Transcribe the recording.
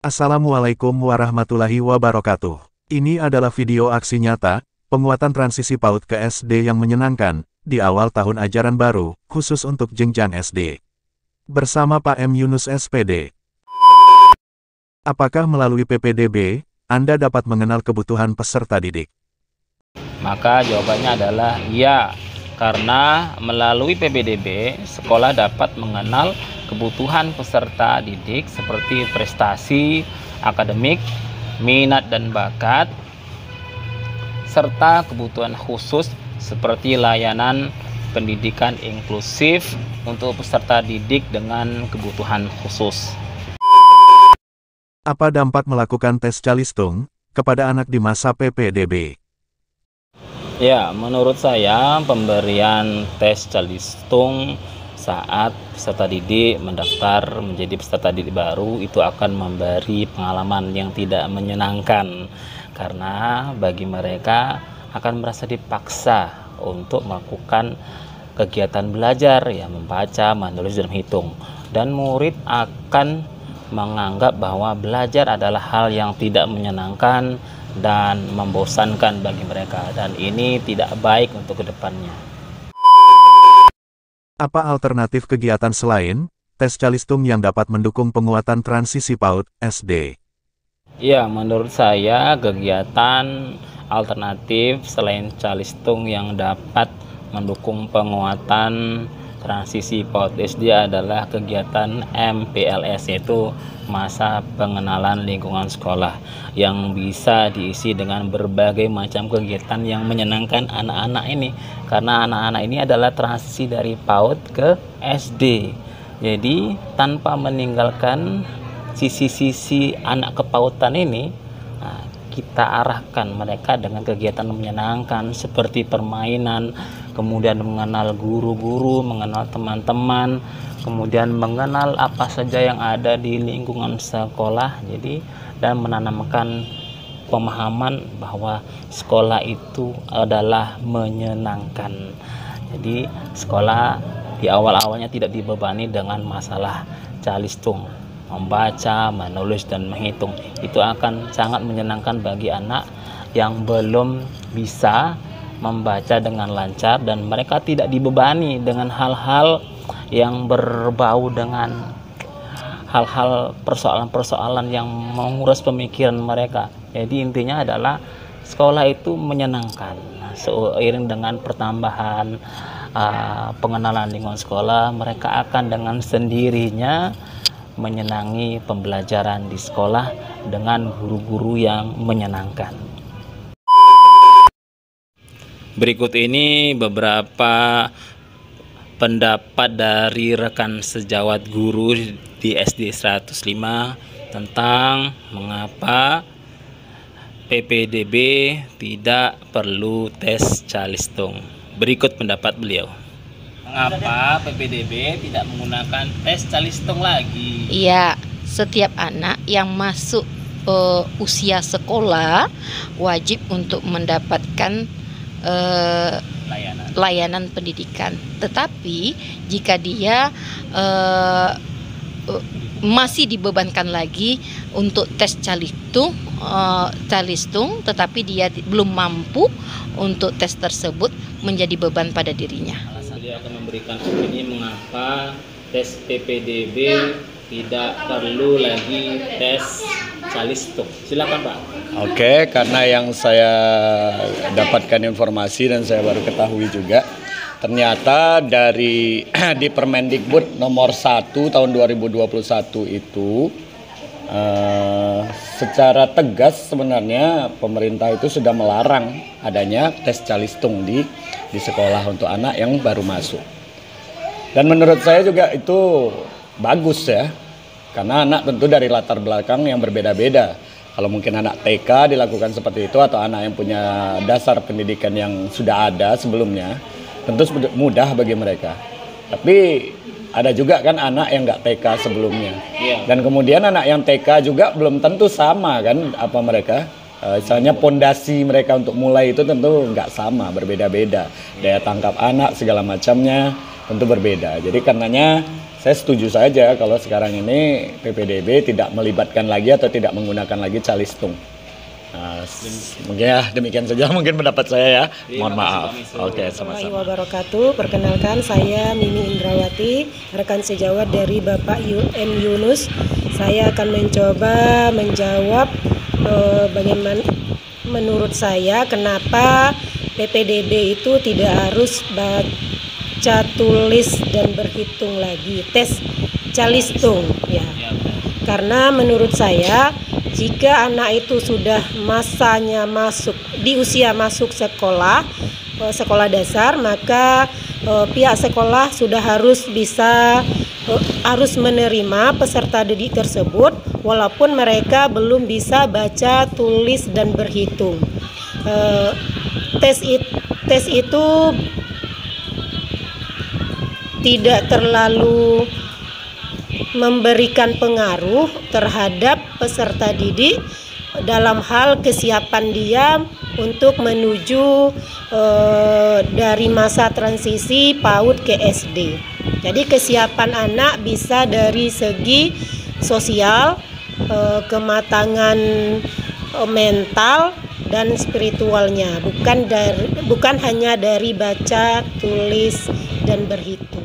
Assalamualaikum warahmatullahi wabarakatuh. Ini adalah video aksi nyata, penguatan transisi PAUD ke SD yang menyenangkan, di awal tahun ajaran baru, khusus untuk jenjang SD. Bersama Pak M. Yunus SPD. Apakah melalui PPDB, Anda dapat mengenal kebutuhan peserta didik? Maka jawabannya adalah ya, karena melalui PPDB, sekolah dapat mengenal kebutuhan peserta didik seperti prestasi, akademik, minat dan bakat, serta kebutuhan khusus seperti layanan pendidikan inklusif untuk peserta didik dengan kebutuhan khusus. Apa dampak melakukan tes Calistung kepada anak di masa PPDB? Ya, menurut saya pemberian tes Calistung saat peserta didik mendaftar menjadi peserta didik baru itu akan memberi pengalaman yang tidak menyenangkan, karena bagi mereka akan merasa dipaksa untuk melakukan kegiatan belajar, ya, membaca, menulis, dan menghitung, dan murid akan menganggap bahwa belajar adalah hal yang tidak menyenangkan dan membosankan bagi mereka, dan ini tidak baik untuk kedepannya. Apa alternatif kegiatan selain tes Calistung yang dapat mendukung penguatan transisi PAUD SD? Ya, menurut saya kegiatan alternatif selain Calistung yang dapat mendukung penguatan transisi PAUD SD adalah kegiatan MPLS, yaitu masa pengenalan lingkungan sekolah, yang bisa diisi dengan berbagai macam kegiatan yang menyenangkan anak-anak ini, karena anak-anak ini adalah transisi dari PAUD ke SD. Jadi tanpa meninggalkan sisi-sisi anak kepautan ini, kita arahkan mereka dengan kegiatan menyenangkan seperti permainan, kemudian mengenal guru-guru, mengenal teman-teman, kemudian mengenal apa saja yang ada di lingkungan sekolah. Jadi, dan menanamkan pemahaman bahwa sekolah itu adalah menyenangkan. Jadi sekolah di awal-awalnya tidak dibebani dengan masalah Calistung, membaca, menulis, dan menghitung. Itu akan sangat menyenangkan bagi anak yang belum bisa membaca dengan lancar, dan mereka tidak dibebani dengan hal-hal yang berbau dengan hal-hal persoalan-persoalan yang menguras pemikiran mereka. Jadi intinya adalah sekolah itu menyenangkan. Seiring dengan pertambahan pengenalan lingkungan sekolah, mereka akan dengan sendirinya menyenangi pembelajaran di sekolah dengan guru-guru yang menyenangkan. Berikut ini beberapa pendapat dari rekan sejawat guru di SD 105 tentang mengapa PPDB tidak perlu tes Calistung. Berikut pendapat beliau. Mengapa PPDB tidak menggunakan tes Calistung lagi? Iya, setiap anak yang masuk usia sekolah wajib untuk mendapatkan layanan pendidikan. Tetapi jika dia masih dibebankan lagi untuk tes Calistung, tetapi dia belum mampu untuk tes tersebut, menjadi beban pada dirinya. Beliau akan memberikan opini mengapa tes PPDB tidak perlu lagi tes Calistung. Silakan, Pak. Oke, karena yang saya dapatkan informasi dan saya baru ketahui juga, ternyata dari di Permendikbud nomor 1 tahun 2021 itu secara tegas sebenarnya pemerintah itu sudah melarang adanya tes Calistung di sekolah untuk anak yang baru masuk. Dan menurut saya juga itu bagus ya, karena anak tentu dari latar belakang yang berbeda-beda. Kalau mungkin anak TK dilakukan seperti itu, atau anak yang punya dasar pendidikan yang sudah ada sebelumnya, tentu mudah bagi mereka. Tapi ada juga kan anak yang nggak TK sebelumnya, dan kemudian anak yang TK juga belum tentu sama kan apa mereka. Misalnya pondasi mereka untuk mulai itu tentu nggak sama, berbeda-beda. Daya tangkap anak segala macamnya tentu berbeda. Jadi karenanya saya setuju saja kalau sekarang ini PPDB tidak melibatkan lagi atau tidak menggunakan lagi calistung. Nah, mungkin ya demikian saja mungkin pendapat saya ya. Mohon maaf. Oke, sama-sama. Warahmatullahi wabarakatuh. Perkenalkan, saya Mimi Indrawati, rekan sejawat dari Bapak M. Yunus. Saya akan mencoba menjawab bagaimana menurut saya kenapa PPDB itu tidak harus baca, tulis, dan berhitung lagi, tes calistung ya. Karena menurut saya jika anak itu sudah masanya masuk di usia masuk sekolah dasar, maka pihak sekolah sudah harus harus menerima peserta didik tersebut walaupun mereka belum bisa baca, tulis, dan berhitung. Tes itu tidak terlalu memberikan pengaruh terhadap peserta didik dalam hal kesiapan dia untuk menuju dari masa transisi PAUD ke SD. Jadi kesiapan anak bisa dari segi sosial, kematangan mental dan spiritualnya, bukan hanya dari baca, tulis, dan berhitung.